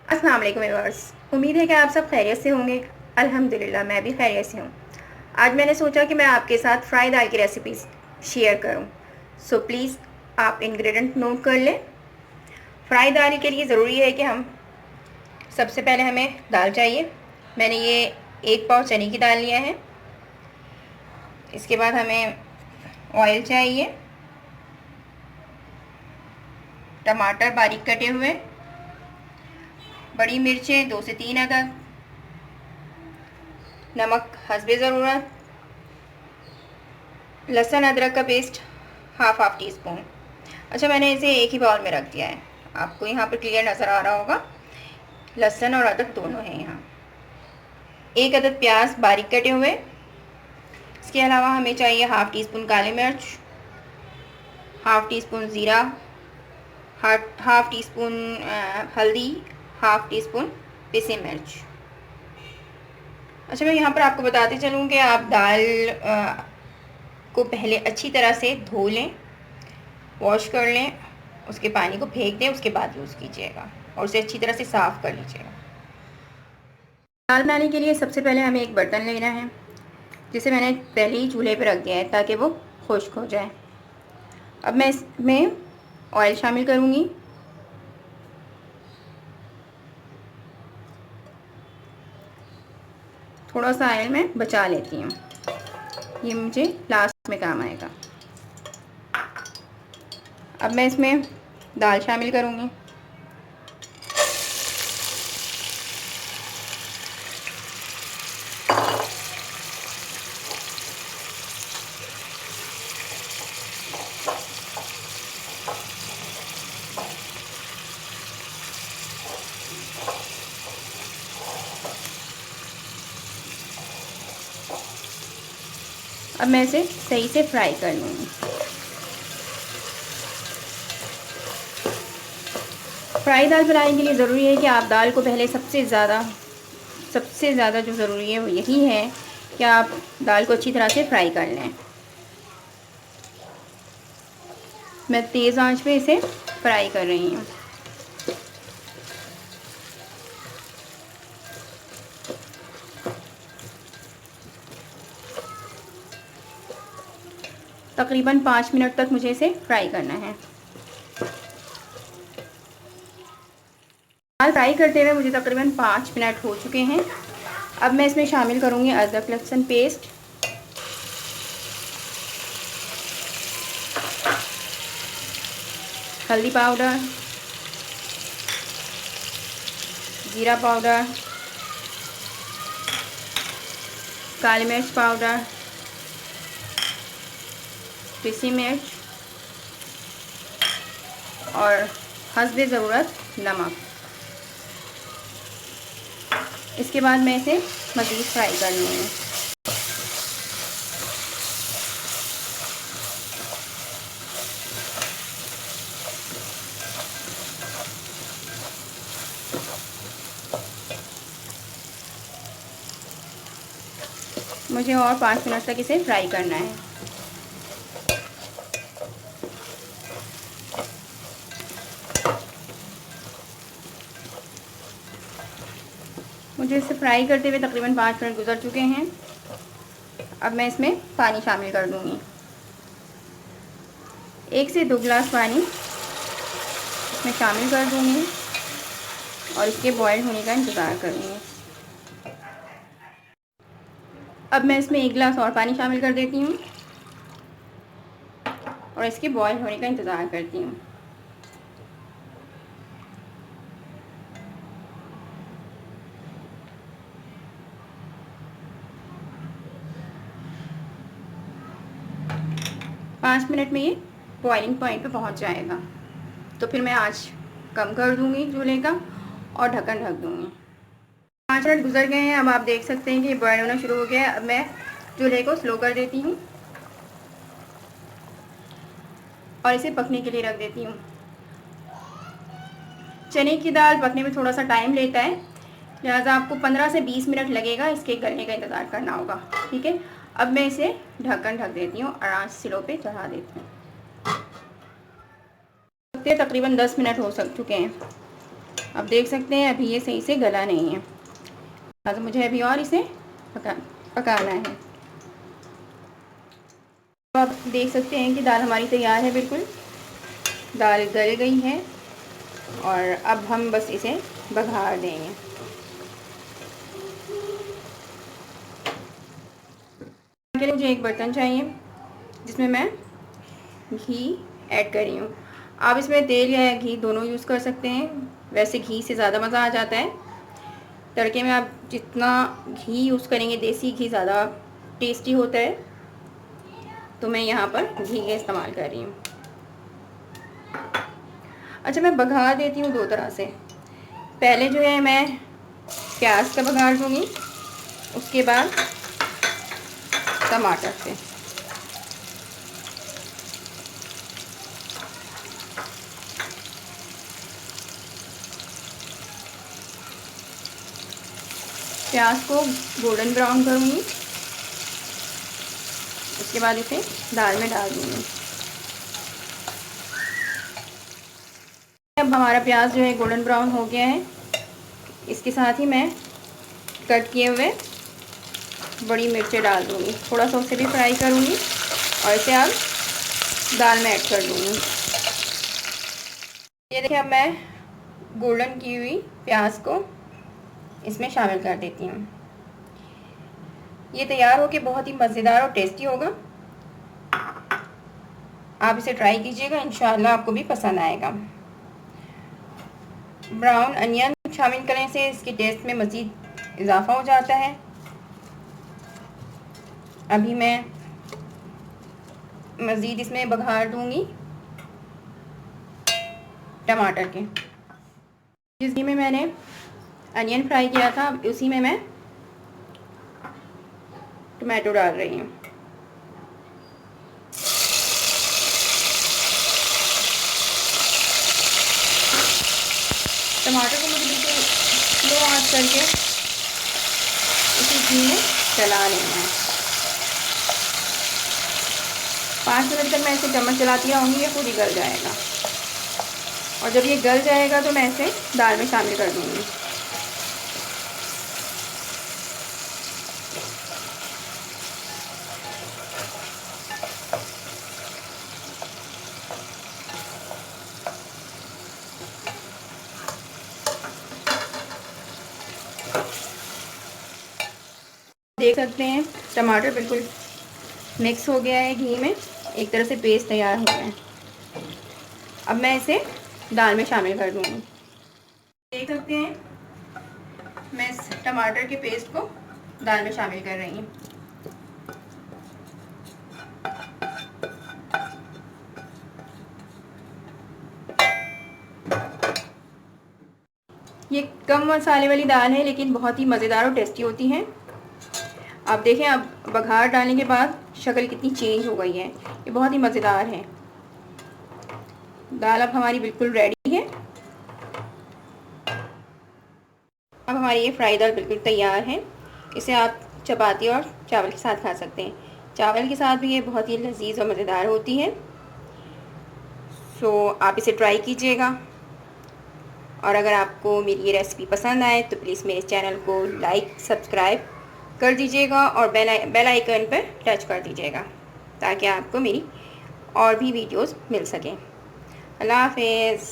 अस्सलाम वालेकुम व्यूअर्स। उम्मीद है कि आप सब खैरियत से होंगे। अल्हम्दुलिल्लाह मैं भी खैरियत से हूँ। आज मैंने सोचा कि मैं आपके साथ फ्राई दाल की रेसिपी शेयर करूँ। सो प्लीज़ आप इंग्रेडिएंट नोट कर लें। फ्राई दाल के लिए ज़रूरी है कि हम सबसे पहले हमें दाल चाहिए। मैंने ये 1 पाव चने की दाल लिया है। इसके बाद हमें ऑयल चाहिए, टमाटर बारीक कटे हुए, बड़ी मिर्चें 2 से 3 अदद, नमक हस्बे ज़रूरत, लहसुन अदरक का पेस्ट हाफ टी स्पून। अच्छा, मैंने इसे एक ही बाउल में रख दिया है। आपको यहाँ पर क्लियर नज़र आ रहा होगा, लहसुन और अदरक दोनों हैं यहाँ। 1 अदद प्याज बारीक कटे हुए। इसके अलावा हमें चाहिए हाफ टी स्पून काली मिर्च, हाफ टी स्पून ज़ीरा, हाफ टी स्पून हल्दी, हाफ टी स्पून पिसी मिर्च। अच्छा, मैं यहाँ पर आपको बताते चलूँ कि आप दाल को पहले अच्छी तरह से धो लें, वॉश कर लें, उसके पानी को फेंक दें, उसके बाद यूज़ कीजिएगा और उसे अच्छी तरह से साफ़ कर लीजिएगा। दाल बनाने के लिए सबसे पहले हमें एक बर्तन लेना है, जिसे मैंने पहले ही चूल्हे पर रख दिया है ताकि वो खुश्क हो जाए। अब मैं इसमें ऑयल शामिल करूँगी। थोड़ा सा ऑयल मैं बचा लेती हूँ, ये मुझे लास्ट में काम आएगा। अब मैं इसमें दाल शामिल करूँगी। अब मैं इसे सही से फ्राई कर लूँगी। फ्राई दाल बनाने के लिए ज़रूरी है कि आप दाल को पहले सबसे ज़्यादा जो ज़रूरी है वो यही है कि आप दाल को अच्छी तरह से फ्राई कर लें। मैं तेज़ आंच पे इसे फ्राई कर रही हूँ। तकरीबन 5 मिनट तक मुझे इसे फ्राई करना है। दाल फ्राई करते हुए मुझे तकरीबन 5 मिनट हो चुके हैं। अब मैं इसमें शामिल करूँगी अदरक लहसुन पेस्ट, हल्दी पाउडर, जीरा पाउडर, काली मिर्च पाउडर, पिसी मिर्च और हस्बे ज़रूरत नमक। इसके बाद मैं इसे मज़ीद फ्राई कर लूँगी। मुझे और 5 मिनट तक इसे फ्राई करना है। मुझे इसे फ्राई करते हुए तकरीबन 5 मिनट गुजर चुके हैं। अब मैं इसमें पानी शामिल कर दूँगी। 1 से 2 गिलास पानी इसमें शामिल कर दूँगी और इसके बॉयल होने का इंतज़ार करूँगी। अब मैं इसमें 1 गिलास और पानी शामिल कर देती हूँ और इसके बॉयल होने का इंतज़ार करती हूँ। पाँच मिनट में ये बॉइलिंग पॉइंट पे पहुंच जाएगा, तो फिर मैं आँच कम कर दूंगी चूल्हे का और ढक्कन ढक दूंगी। 5 मिनट गुजर गए हैं। अब आप देख सकते हैं कि ये बॉयल होना शुरू हो गया है। अब मैं चूल्हे को स्लो कर देती हूँ और इसे पकने के लिए रख देती हूँ। चने की दाल पकने में थोड़ा सा टाइम लेता है, लिहाजा आपको 15 से 20 मिनट लगेगा इसके गलने का इंतज़ार करना होगा। ठीक है, अब मैं इसे ढक्कन ढक देती हूँ और आँच स्लो पे चढ़ा देती हूँ। तकरीबन 10 मिनट हो चुके हैं। अब देख सकते हैं अभी ये सही से गला नहीं है, तो मुझे अभी और इसे पकाना है। तो आप देख सकते हैं कि दाल हमारी तैयार है, बिल्कुल दाल गल गई है और अब हम बस इसे बघार देंगे। के लिए मुझे एक बर्तन चाहिए जिसमें मैं घी ऐड कर रही हूँ। आप इसमें तेल या घी दोनों यूज़ कर सकते हैं, वैसे घी से ज़्यादा मज़ा आ जाता है। तड़के में आप जितना घी यूज़ करेंगे, देसी घी ज़्यादा टेस्टी होता है, तो मैं यहाँ पर घी का इस्तेमाल कर रही हूँ। अच्छा, मैं बघार देती हूँ दो तरह से। पहले जो है मैं प्याज का बघार दूँगी, उसके बाद टमाटर से। प्याज को गोल्डन ब्राउन करूँगी, उसके बाद इसे दाल में डाल दूँगी। अब हमारा प्याज जो है गोल्डन ब्राउन हो गया है। इसके साथ ही मैं कट किए हुए बड़ी मिर्चें डाल दूँगी, थोड़ा सा उसे भी फ्राई करूँगी और इसे अब दाल में ऐड कर दूँगी। ये देखिए, अब मैं गोल्डन की हुई प्याज को इसमें शामिल कर देती हूँ। ये तैयार होके बहुत ही मज़ेदार और टेस्टी होगा। आप इसे ट्राई कीजिएगा, इंशाल्लाह आपको भी पसंद आएगा। ब्राउन अनियन शामिल करने से इसके टेस्ट में मज़ीद इजाफा हो जाता है। अभी मैं मज़ीद इसमें बघार दूंगी टमाटर के। जिस घी में मैंने अनियन फ्राई किया था, उसी में मैं टमाटो डाल रही हूँ। टमाटर को मुझे बिल्कुल स्लो आंच करके इसी घी में चला लेना है। 5 मिनट तक मैं इसे चम्मच चलाती रहूँगी, ये पूरी गल जाएगा। और जब ये गल जाएगा तो मैं इसे दाल में शामिल कर दूँगी। देख सकते हैं टमाटर बिल्कुल मिक्स हो गया है घी में, एक तरह से पेस्ट तैयार हो गया है। अब मैं इसे दाल में शामिल कर दूँगी। देख सकते हैं मैं इस टमाटर के पेस्ट को दाल में शामिल कर रही हूँ। ये कम मसाले वाली दाल है, लेकिन बहुत ही मज़ेदार और टेस्टी होती है। आप देखें, अब बघार डालने के बाद शक्ल कितनी चेंज हो गई है, ये बहुत ही मज़ेदार है। दाल अब हमारी बिल्कुल रेडी है। अब हमारी ये फ्राई दाल बिल्कुल तैयार है। इसे आप चपाती और चावल के साथ खा सकते हैं। चावल के साथ भी ये बहुत ही लजीज और मज़ेदार होती है। सो आप इसे ट्राई कीजिएगा, और अगर आपको मेरी ये रेसिपी पसंद आए तो प्लीज़ मेरे चैनल को लाइक सब्सक्राइब कर दीजिएगा और बेल आइकन पर टच कर दीजिएगा, ताकि आपको मेरी और भी वीडियोस मिल सकें। अल्लाह हाफ़िज़।